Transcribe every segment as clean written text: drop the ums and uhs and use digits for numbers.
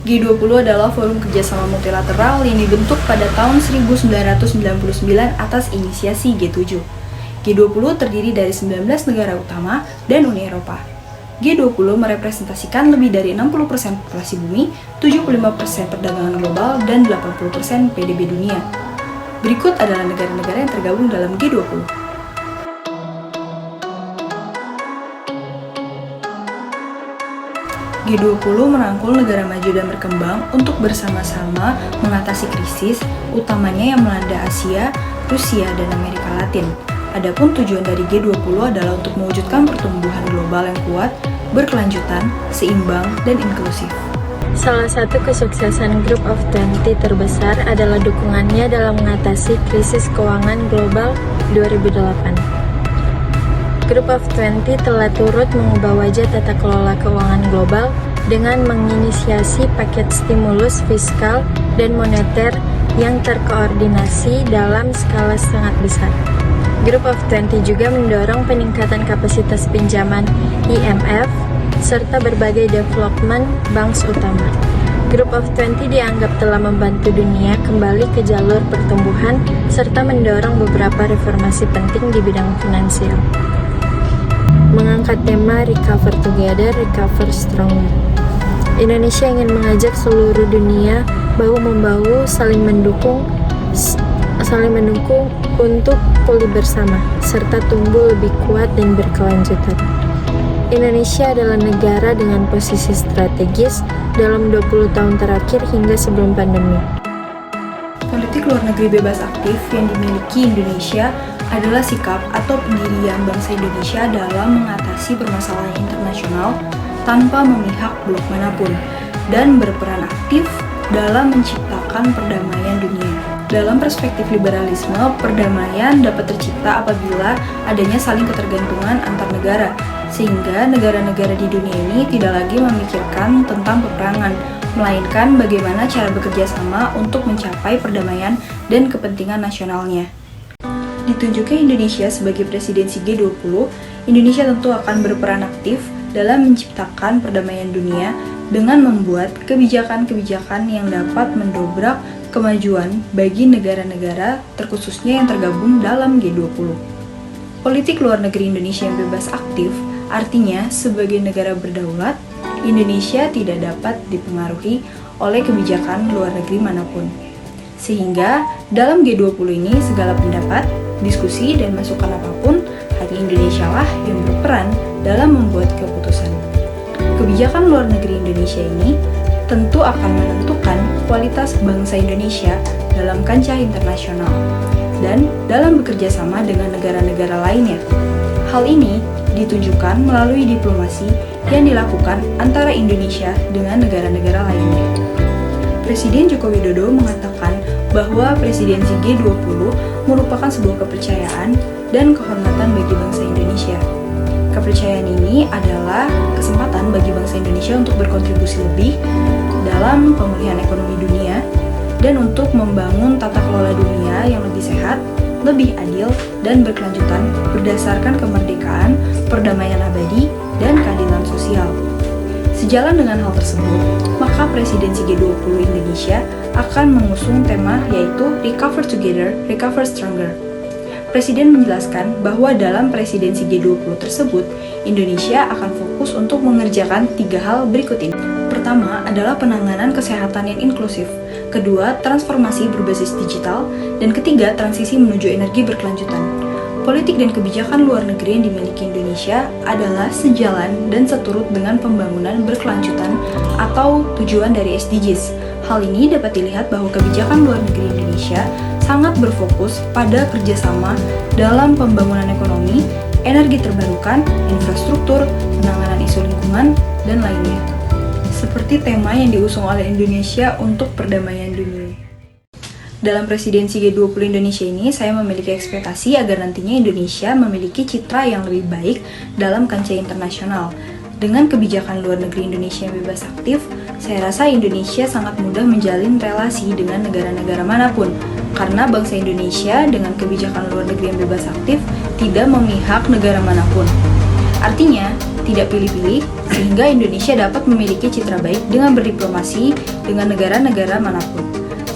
G20 adalah forum kerjasama multilateral yang dibentuk pada tahun 1999 atas inisiasi G7. G20 terdiri dari 19 negara utama dan Uni Eropa. G20 merepresentasikan lebih dari 60% populasi bumi, 75% perdagangan global, dan 80% PDB dunia. Berikut adalah negara-negara yang tergabung dalam G20. G20 merangkul negara maju dan berkembang untuk bersama-sama mengatasi krisis, utamanya yang melanda Asia, Rusia, dan Amerika Latin. Adapun tujuan dari G20 adalah untuk mewujudkan pertumbuhan global yang kuat, berkelanjutan, seimbang, dan inklusif. Salah satu kesuksesan Group of 20 terbesar adalah dukungannya dalam mengatasi krisis keuangan global 2008. Group of 20 telah turut mengubah wajah tata kelola keuangan global dengan menginisiasi paket stimulus fiskal dan moneter yang terkoordinasi dalam skala sangat besar. Group of 20 juga mendorong peningkatan kapasitas pinjaman IMF serta berbagai development banks utama. Group of 20 dianggap telah membantu dunia kembali ke jalur pertumbuhan serta mendorong beberapa reformasi penting di bidang finansial. Mengangkat tema Recover Together, Recover Stronger. Indonesia ingin mengajak seluruh dunia bahu-membahu saling mendukung untuk pulih bersama serta tumbuh lebih kuat dan berkelanjutan. Indonesia adalah negara dengan posisi strategis dalam 20 tahun terakhir hingga sebelum pandemi. Politik luar negeri bebas aktif yang dimiliki Indonesia adalah sikap atau pendirian bangsa Indonesia dalam mengatasi permasalahan internasional tanpa memihak blok manapun dan berperan aktif dalam menciptakan perdamaian dunia. Dalam perspektif liberalisme, perdamaian dapat tercipta apabila adanya saling ketergantungan antar negara, sehingga negara-negara di dunia ini tidak lagi memikirkan tentang peperangan, melainkan bagaimana cara bekerja sama untuk mencapai perdamaian dan kepentingan nasionalnya. Ditunjuknya Indonesia sebagai presidensi G20, Indonesia tentu akan berperan aktif dalam menciptakan perdamaian dunia dengan membuat kebijakan-kebijakan yang dapat mendobrak kemajuan bagi negara-negara terkhususnya yang tergabung dalam G20. Politik luar negeri Indonesia yang bebas aktif artinya sebagai negara berdaulat, Indonesia tidak dapat dipengaruhi oleh kebijakan luar negeri manapun. Sehingga dalam G20 ini segala pendapat, diskusi, dan masukan apapun hanya Indonesia lah yang berperan dalam membuat keputusan. Kebijakan luar negeri Indonesia ini tentu akan menentukan kualitas bangsa Indonesia dalam kancah internasional dan dalam bekerja sama dengan negara-negara lainnya. Hal ini ditunjukkan melalui diplomasi yang dilakukan antara Indonesia dengan negara-negara lainnya. Presiden Joko Widodo mengatakan bahwa presidensi G20 merupakan sebuah kepercayaan dan kehormatan bagi bangsa Indonesia. Kepercayaan ini adalah kesempatan bagi bangsa Indonesia untuk berkontribusi lebih dalam pemulihan ekonomi dunia dan untuk membangun tata kelola dunia yang lebih sehat, lebih adil, dan berkelanjutan berdasarkan kemerdekaan, perdamaian abadi, dan keadilan sosial. Sejalan dengan hal tersebut, maka presidensi G20 Indonesia akan mengusung tema yaitu Recover Together, Recover Stronger. Presiden menjelaskan bahwa dalam presidensi G20 tersebut, Indonesia akan fokus untuk mengerjakan 3 hal berikut ini. Pertama adalah penanganan kesehatan yang inklusif, kedua transformasi berbasis digital, dan ketiga transisi menuju energi berkelanjutan. Politik dan kebijakan luar negeri yang dimiliki Indonesia adalah sejalan dan seturut dengan pembangunan berkelanjutan atau tujuan dari SDGs. Hal ini dapat dilihat bahwa kebijakan luar negeri Indonesia sangat berfokus pada kerjasama dalam pembangunan ekonomi, energi terbarukan, infrastruktur, penanganan isu lingkungan, dan lainnya. Seperti tema yang diusung oleh Indonesia untuk perdamaian dunia. Dalam presidensi G20 Indonesia ini, saya memiliki ekspektasi agar nantinya Indonesia memiliki citra yang lebih baik dalam kancah internasional. Dengan kebijakan luar negeri Indonesia yang bebas aktif, saya rasa Indonesia sangat mudah menjalin relasi dengan negara-negara manapun, karena bangsa Indonesia dengan kebijakan luar negeri yang bebas aktif tidak memihak negara manapun. Artinya, tidak pilih-pilih, sehingga Indonesia dapat memiliki citra baik dengan berdiplomasi dengan negara-negara manapun.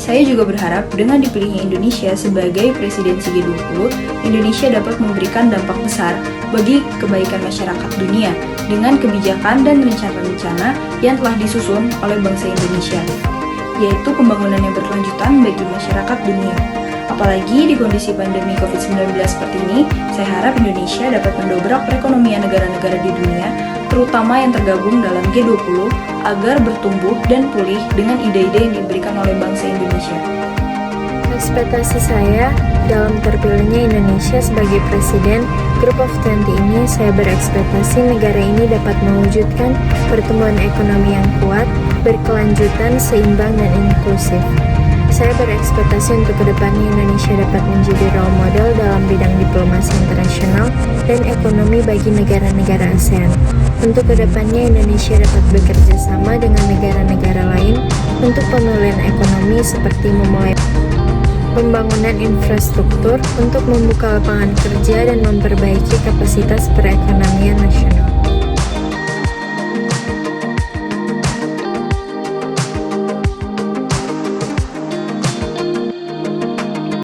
Saya juga berharap dengan dipilihnya Indonesia sebagai presidensi G20, Indonesia dapat memberikan dampak besar bagi kebaikan masyarakat dunia dengan kebijakan dan rencana-rencana yang telah disusun oleh bangsa Indonesia, yaitu pembangunan yang berkelanjutan bagi masyarakat dunia. Apalagi di kondisi pandemi COVID-19 seperti ini, saya harap Indonesia dapat mendobrak perekonomian negara-negara di dunia, terutama yang tergabung dalam G20, agar bertumbuh dan pulih dengan ide-ide yang diberikan oleh bangsa Indonesia. Ekspektasi saya dalam terpilihnya Indonesia sebagai presiden Group of 20 ini, saya berekspektasi negara ini dapat mewujudkan pertumbuhan ekonomi yang kuat, berkelanjutan, seimbang, dan inklusif. Saya berekspektasi untuk kedepannya Indonesia dapat menjadi role model dalam bidang diplomasi internasional dan ekonomi bagi negara-negara ASEAN. Untuk kedepannya Indonesia dapat bekerja sama dengan negara-negara lain untuk pemulihan ekonomi seperti memulai pembangunan infrastruktur untuk membuka lapangan kerja dan memperbaiki kapasitas perekonomian nasional.